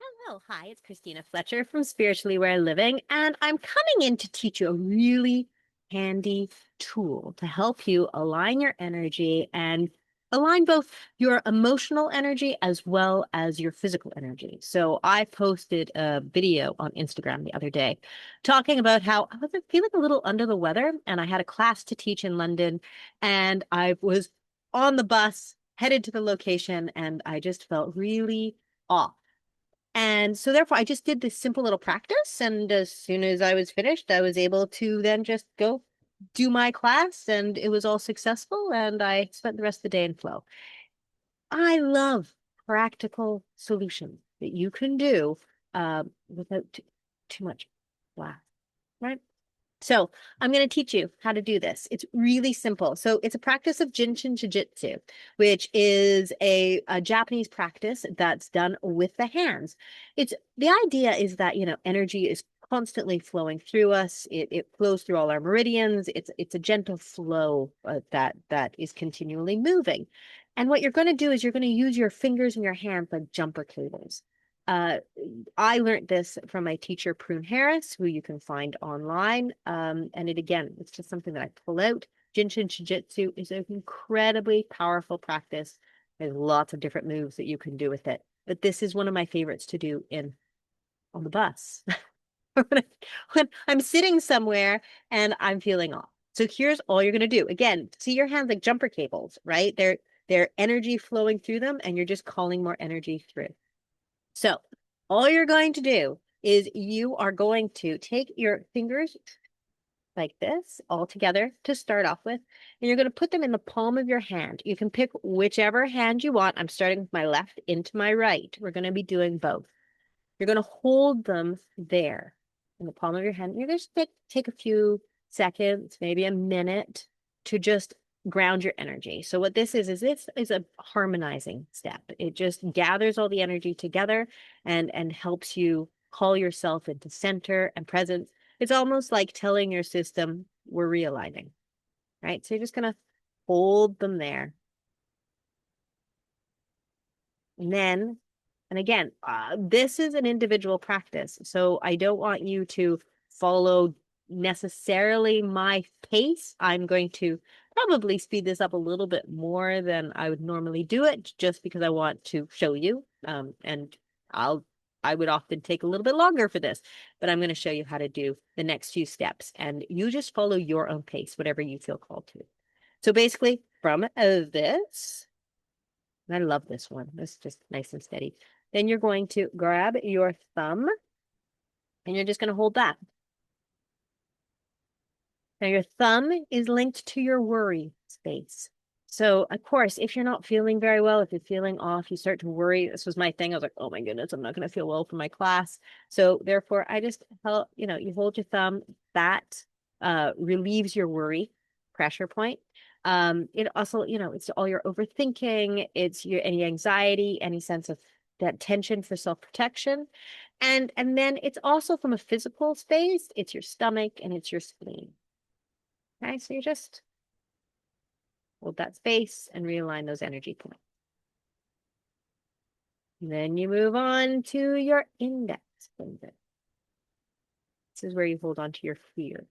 Hello, hi, it's Christina Fletcher from Spiritually Where I'm Living, and I'm coming in to teach you a really handy tool to help you align your energy and align both your emotional energy as well as your physical energy. So I posted a video on Instagram the other day talking about how I was feeling a little under the weather, and I had a class to teach in London, and I was on the bus headed to the location, and I just felt really off. And so therefore I just did this simple little practice. And as soon as I was finished, I was able to then just go do my class and it was all successful. And I spent the rest of the day in flow. I love practical solutions that you can do without too much blast, right? So I'm going to teach you how to do this. It's really simple. So it's a practice of Jin Shin Jyutsu, which is a Japanese practice that's done with the hands. It's the idea is that, energy is constantly flowing through us. It flows through all our meridians. It's a gentle flow that is continually moving. And what you're going to do is you're going to use your fingers and your hands like jumper cables. Uh, I learned this from my teacher, Prune Harris, who you can find online. And it's just something that I pull out. Jin Shin Jyutsu is an incredibly powerful practice. There's lots of different moves that you can do with it. But this is one of my favorites to do on the bus when I'm sitting somewhere and I'm feeling off. So here's all you're going to do. Again, see your hands like jumper cables, right? They're energy flowing through them, and you're just calling more energy through. So all you're going to do is you are going to take your fingers like this all together to start off with, and you're going to put them in the palm of your hand. You can pick whichever hand you want. I'm starting with my left into my right. We're going to be doing both. You're going to hold them there in the palm of your hand. You're going to take a few seconds, maybe a minute, to just ground your energy. So what this is a harmonizing step. It just gathers all the energy together and helps you call yourself into center and presence. It's almost like telling your system we're realigning, right? So you're just going to hold them there. And then, and again, this is an individual practice. So I don't want you to follow necessarily my pace. I'm going to probably speed this up a little bit more than I would normally do it, just because I want to show you. And I would often take a little bit longer for this, but I'm going to show you how to do the next few steps. And you just follow your own pace, whatever you feel called to. So basically, from this, and I love this one. It's just nice and steady. Then you're going to grab your thumb and you're just going to hold that. Now your thumb is linked to your worry space. So of course, if you're not feeling very well, if you're feeling off, you start to worry. This was my thing. I was like, oh my goodness, I'm not going to feel well for my class. So therefore, I just help, you hold your thumb. That relieves your worry pressure point. It also, it's all your overthinking, it's your any anxiety, any sense of that tension for self-protection. And then it's also from a physical space, it's your stomach and it's your spleen. Okay, so you just hold that space and realign those energy points. And then you move on to your index finger. This is where you hold on to your fear.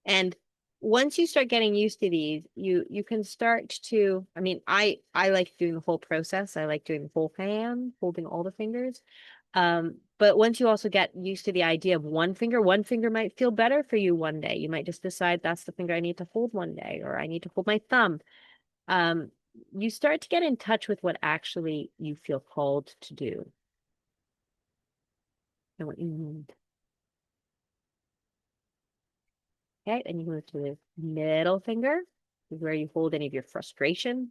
And once you start getting used to these, you can start to, I like doing the whole process. I like doing the whole hand, holding all the fingers. But once you also get used to the idea of one finger might feel better for you one day. You might just decide that's the finger I need to hold one day, or I need to hold my thumb. Um, you start to get in touch with what actually you feel called to do and what you need. Okay, and you move to the middle finger, where you hold any of your frustration.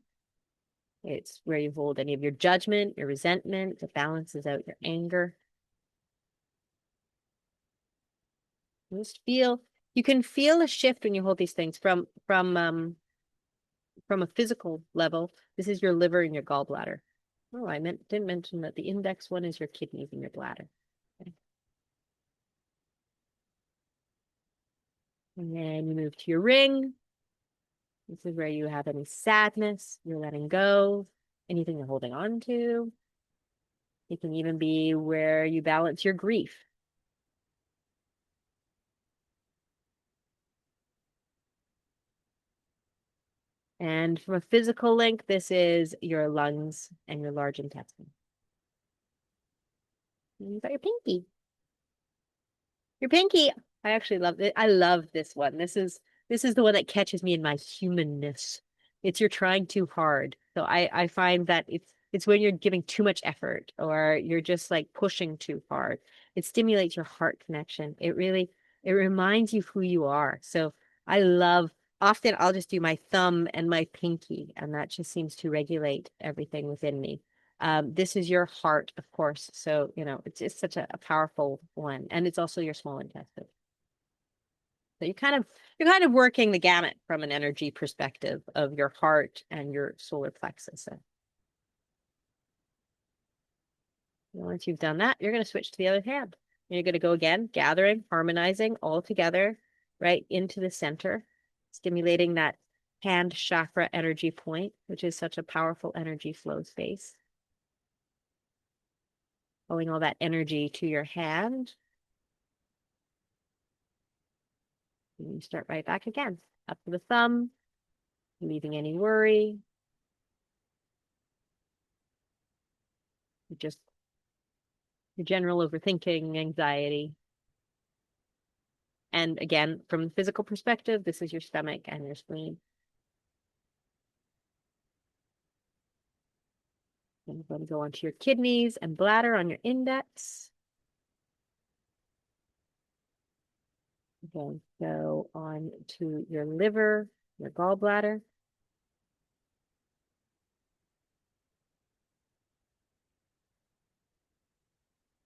It's where you hold any of your judgment, your resentment, that balances out your anger. Just feel, you can feel a shift when you hold these things from a physical level. This is your liver and your gallbladder. Oh, didn't mention that the index one is your kidneys and your bladder. Okay. And then you move to your ring. This is where you have any sadness, you're letting go, anything you're holding on to. It can even be where you balance your grief. And from a physical link, this is your lungs and your large intestine. And you've got your pinky. Your pinky. I actually love it. I love this one. This is the one that catches me in my humanness. It's you're trying too hard. So I find that it's when you're giving too much effort or you're just like pushing too hard. It stimulates your heart connection. It reminds you who you are. So I love often I'll just do my thumb and my pinky, and that just seems to regulate everything within me. This is your heart, of course. So, it's just such a powerful one. And it's also your small intestine. So you're kind of working the gamut from an energy perspective of your heart and your solar plexus. So once you've done that, you're going to switch to the other hand. You're going to go again, gathering, harmonizing all together, right into the center, stimulating that hand chakra energy point, which is such a powerful energy flow space. Pulling all that energy to your hand. And you start right back again, up to the thumb, leaving any worry. Just your general overthinking, anxiety. And again, from the physical perspective, this is your stomach and your spleen. And you're going to go onto your kidneys and bladder on your index. Again, go on to your liver, your gallbladder.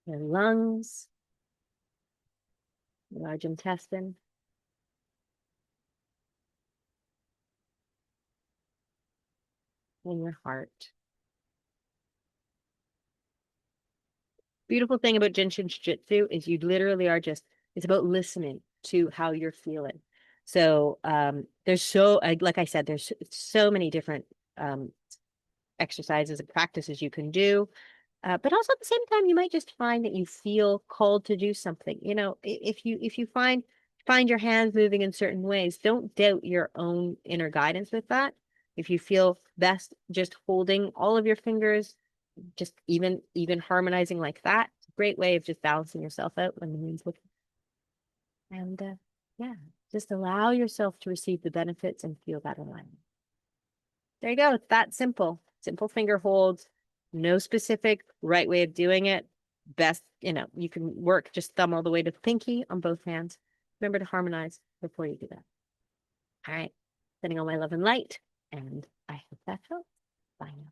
Your lungs, your large intestine, and your heart. Beautiful thing about Jin Shin Jyutsu is you literally are it's about listening to how you're feeling. So like I said, there's so many different exercises and practices you can do. But also at the same time, you might just find that you feel called to do something. If you find your hands moving in certain ways, don't doubt your own inner guidance with that. If you feel best just holding all of your fingers, just even harmonizing like that, it's a great way of just balancing yourself out when the moon's looking. And yeah, just allow yourself to receive the benefits and feel that alignment. There you go. It's that simple. Simple finger holds. No specific right way of doing it. Best, you can work just thumb all the way to the pinky on both hands. Remember to harmonize before you do that. All right. Sending all my love and light. And I hope that helps. Bye now.